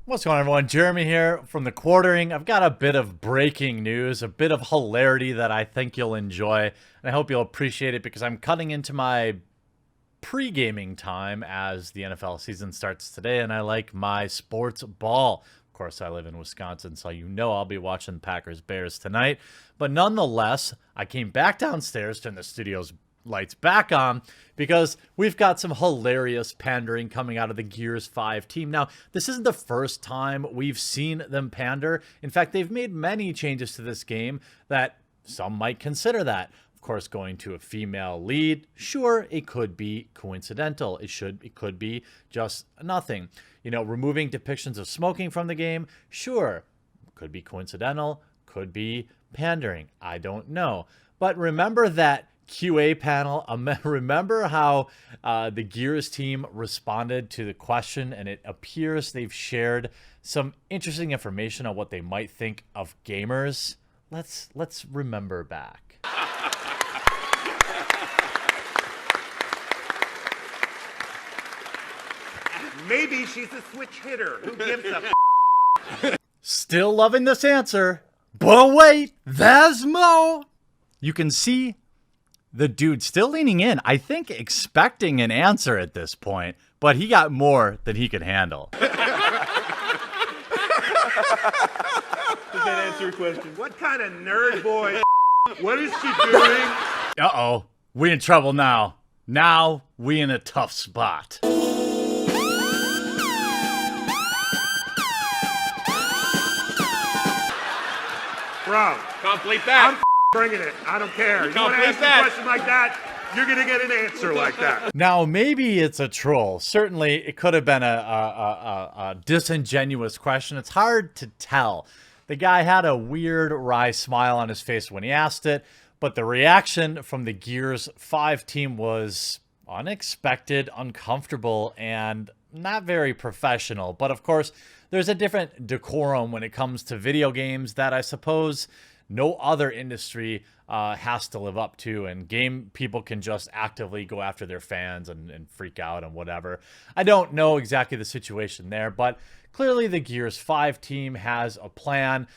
What's going on, everyone? Jeremy here from the Quartering. I've got a bit of breaking news, a bit of hilarity that I think you'll enjoy, and I hope you'll appreciate it because I'm cutting into my pre-gaming time as the NFL season starts today, and I like my sports ball. Of course, I live in Wisconsin, so you know I'll be watching Packers-Bears tonight. But nonetheless, I came back downstairs, turned the studio's lights back on, because we've got some hilarious pandering coming out of the Gears 5 team. Now, this isn't the first time we've seen them pander. In fact, they've made many changes to this game that some might consider that. Of course, going to a female lead, sure, it could be coincidental. It could be just nothing. You know, removing depictions of smoking from the game, sure, could be coincidental, could be pandering. I don't know. But remember that QA panel. Remember how the Gears team responded to the question, and it appears they've shared some interesting information on what they might think of gamers. Let's remember back. Maybe she's a switch hitter. Who gives a Still loving this answer, but wait, there's more. You can see the dude still leaning in, I think expecting an answer at this point, but he got more than he could handle. Does that answer your question? What kind of nerd boy? What is she doing? Uh-oh, we in trouble now. Now we in a tough spot. Bro, Complete that. I'm bringing it. I don't care. You want to complete ask that. a question like that, you're going to get an answer like that. Now, maybe it's a troll. Certainly, it could have been a disingenuous question. It's hard to tell. The guy had a weird, wry smile on his face when he asked it, but the reaction from the Gears 5 team was unexpected, uncomfortable, and not very professional. But of course, there's a different decorum when it comes to video games that I suppose no other industry has to live up to, and game people can just actively go after their fans and freak out and whatever. I don't know exactly the situation there, but clearly the Gears 5 team has a plan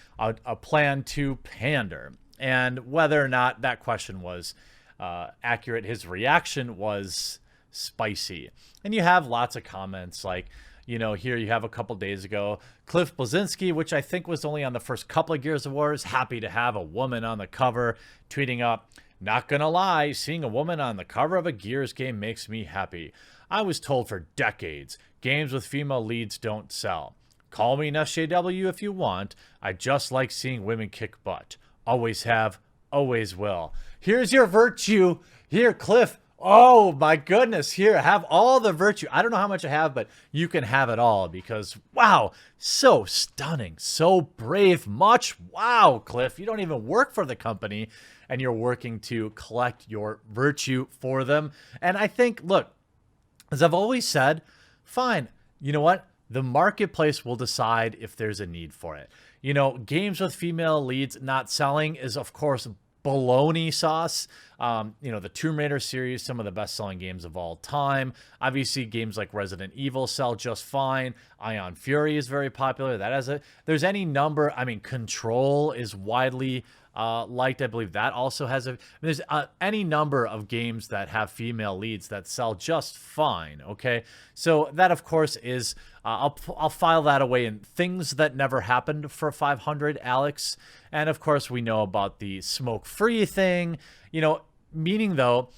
to pander. And whether or not that question was accurate, his reaction was spicy. And you have lots of comments like, you know, here you have a couple days ago, Cliff Blazinski, which I think was only on the first couple of Gears of Wars, happy to have a woman on the cover, tweeting up, "Not gonna lie, seeing a woman on the cover of a Gears game makes me happy. I was told for decades, games with female leads don't sell. Call me an SJW if you want. I just like seeing women kick butt. Always have, always will. Here's your virtue. Here, Cliff. Oh my goodness, here, have all the virtue. I don't know how much I have, but you can have it all because, wow, so stunning, so brave, much. Wow, Cliff, you don't even work for the company and you're working to collect your virtue for them. And I think, look, as I've always said, fine, you know what? The marketplace will decide if there's a need for it. You know, games with female leads not selling is, of course, baloney sauce. You know, the Tomb Raider series, some of the best-selling games of all time. Obviously, games like Resident Evil sell just fine. Ion Fury is very popular. That has there's any number. I mean, Control is widely liked. I believe that also has there's any number of games that have female leads that sell just fine. Okay, so that of course is I'll file that away in things that never happened for 500, Alex. And of course, we know about the smoke-free thing. You know, meaning though,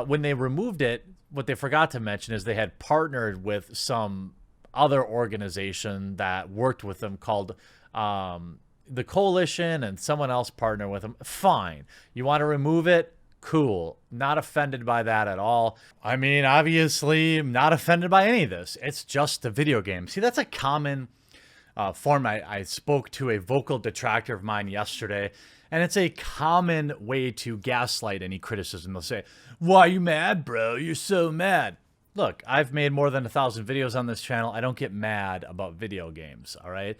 when they removed it, what they forgot to mention is they had partnered with some other organization that worked with them called the Coalition, and someone else partnered with them. Fine. You want to remove it? Cool. Not offended by that at all. I mean, obviously, not offended by any of this. It's just a video game. See, that's a common form. I spoke to a vocal detractor of mine yesterday, and it's a common way to gaslight any criticism. They'll say, "Why are you mad, bro? You're so mad." Look, I've made more than 1,000 videos on this channel. I don't get mad about video games, all right?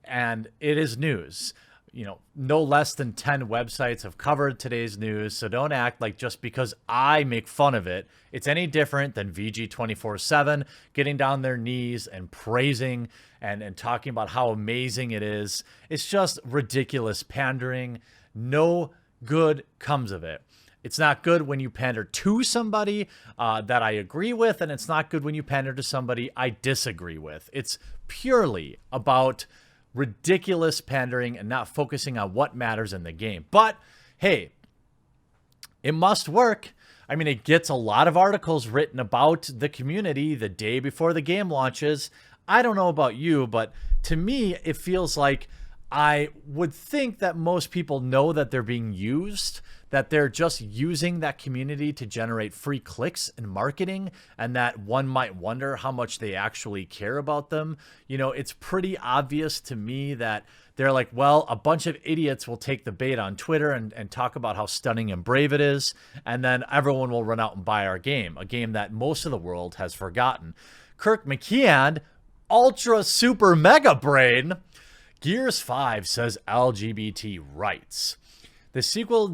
And it is news. no less than 10 websites have covered today's news, so don't act like just because I make fun of it, it's any different than VG247 getting down their knees and praising and talking about how amazing it is. It's just ridiculous pandering. No good comes of it. It's not good when you pander to somebody that I agree with, and it's not good when you pander to somebody I disagree with. It's purely about ridiculous pandering and not focusing on what matters in the game. But hey, it must work. I mean, it gets a lot of articles written about the community the day before the game launches. I don't know about you, but to me, it feels like I would think that most people know that they're being used, that they're just using that community to generate free clicks and marketing, and that one might wonder how much they actually care about them. It's pretty obvious to me that they're like, well, a bunch of idiots will take the bait on Twitter and talk about how stunning and brave it is, and then everyone will run out and buy our game, a game that most of the world has forgotten. Kirk McKeon, ultra super mega brain, Gears 5 says LGBT rights. The sequel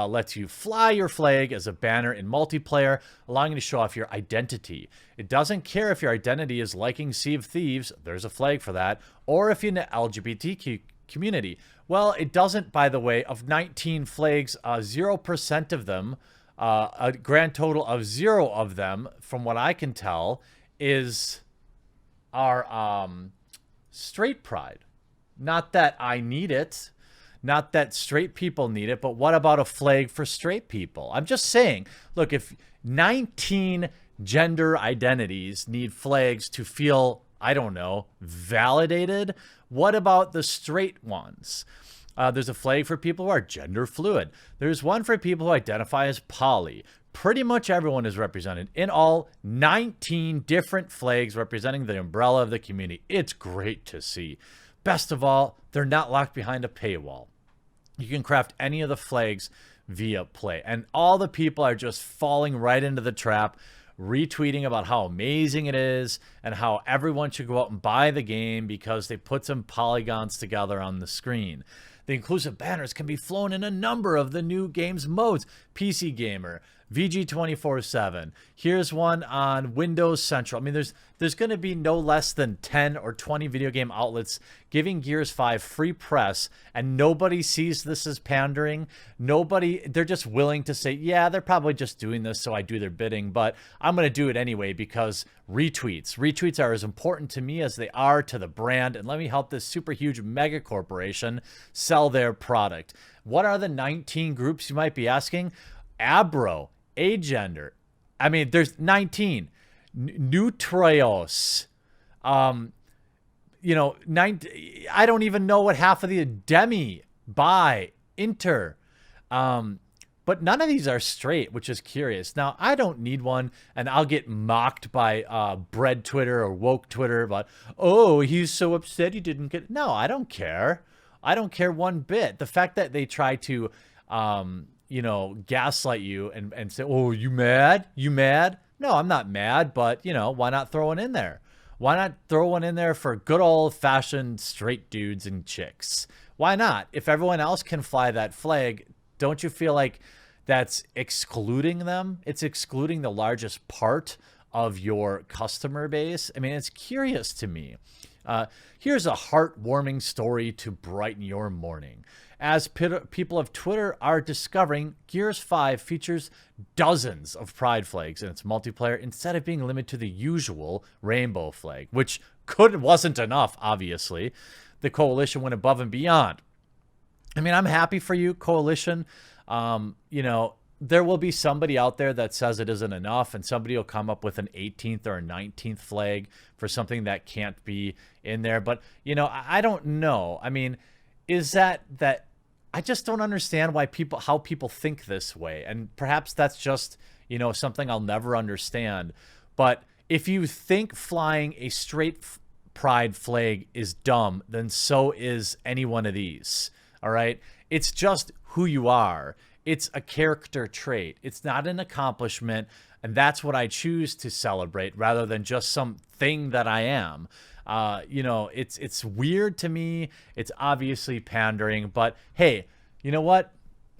lets you fly your flag as a banner in multiplayer, allowing you to show off your identity. It doesn't care if your identity is liking Sea of Thieves, there's a flag for that, or if you're in the LGBTQ community. Well, it doesn't, by the way. Of 19 flags, 0% of them, a grand total of 0 of them, from what I can tell, are straight pride. Not that I need it. Not that straight people need it, but what about a flag for straight people? I'm just saying, look, if 19 gender identities need flags to feel, I don't know, validated, what about the straight ones? There's a flag for people who are gender fluid. There's one for people who identify as poly. Pretty much everyone is represented. In all, 19 different flags representing the umbrella of the community. It's great to see. Best of all, they're not locked behind a paywall. You can craft any of the flags via play. And all the people are just falling right into the trap, retweeting about how amazing it is and how everyone should go out and buy the game because they put some polygons together on the screen. The inclusive banners can be flown in a number of the new game's modes. PC Gamer, VG247. Here's one on Windows Central. I mean, there's going to be no less than 10 or 20 video game outlets giving Gears 5 free press, and nobody sees this as pandering. They're just willing to say, yeah, they're probably just doing this so I do their bidding, but I'm going to do it anyway because retweets are as important to me as they are to the brand, and let me help this super huge mega corporation sell their product. What are the 19 groups, you might be asking? Abro, agender. I mean, there's 19. Nutrios. I don't even know what half of the demi, bi, inter. But none of these are straight, which is curious. Now, I don't need one, and I'll get mocked by bread Twitter or woke Twitter about, oh, he's so upset he didn't get. No, I don't care. I don't care one bit. The fact that they try to gaslight you and say, oh, you mad? You mad? No, I'm not mad, but, why not throw one in there? Why not throw one in there for good old-fashioned straight dudes and chicks? Why not? If everyone else can fly that flag, don't you feel like that's excluding them? It's excluding the largest part of your customer base. I mean, it's curious to me. Here's a heartwarming story to brighten your morning. As people of Twitter are discovering, Gears 5 features dozens of pride flags in its multiplayer instead of being limited to the usual rainbow flag, which wasn't enough, obviously. The Coalition went above and beyond. I mean, I'm happy for you, Coalition. There will be somebody out there that says it isn't enough, and somebody will come up with an 18th or a 19th flag for something that can't be in there. But, I don't know. I mean, is that I just don't understand how people think this way. And perhaps that's just, something I'll never understand. But if you think flying a straight pride flag is dumb, then so is any one of these. All right. It's just who you are. It's a character trait. It's not an accomplishment. And that's what I choose to celebrate rather than just something that I am. You know, it's weird to me. It's obviously pandering, but hey, you know what?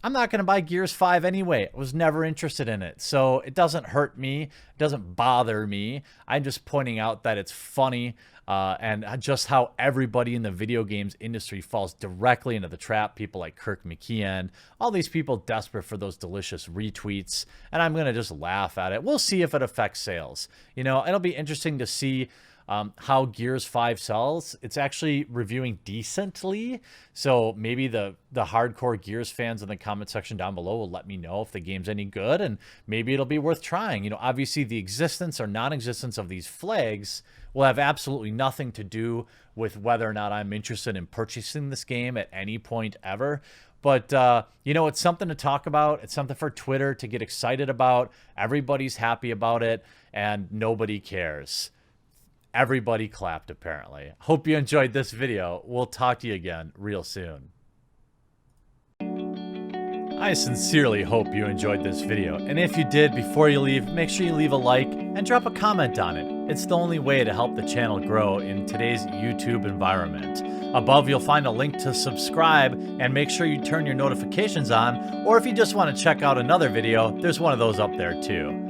I'm not going to buy Gears 5 anyway. I was never interested in it. So it doesn't hurt me. It doesn't bother me. I'm just pointing out that it's funny and just how everybody in the video games industry falls directly into the trap. People like Kirk McKeon, all these people desperate for those delicious retweets. And I'm going to just laugh at it. We'll see if it affects sales. You know, it'll be interesting to see how Gears 5 sells. It's actually reviewing decently. So maybe the hardcore Gears fans in the comment section down below will let me know if the game's any good, and maybe it'll be worth trying. You know, obviously the existence or non-existence of these flags will have absolutely nothing to do with whether or not I'm interested in purchasing this game at any point ever. But, you know, it's something to talk about. It's something for Twitter to get excited about. Everybody's happy about it, and nobody cares. Everybody clapped, apparently. Hope you enjoyed this video. We'll talk to you again real soon. I sincerely hope you enjoyed this video, and if you did, before you leave, make sure you leave a like and drop a comment on it. It's the only way to help the channel grow in today's YouTube environment. Above, you'll find a link to subscribe, and make sure you turn your notifications on, or if you just want to check out another video, there's one of those up there too.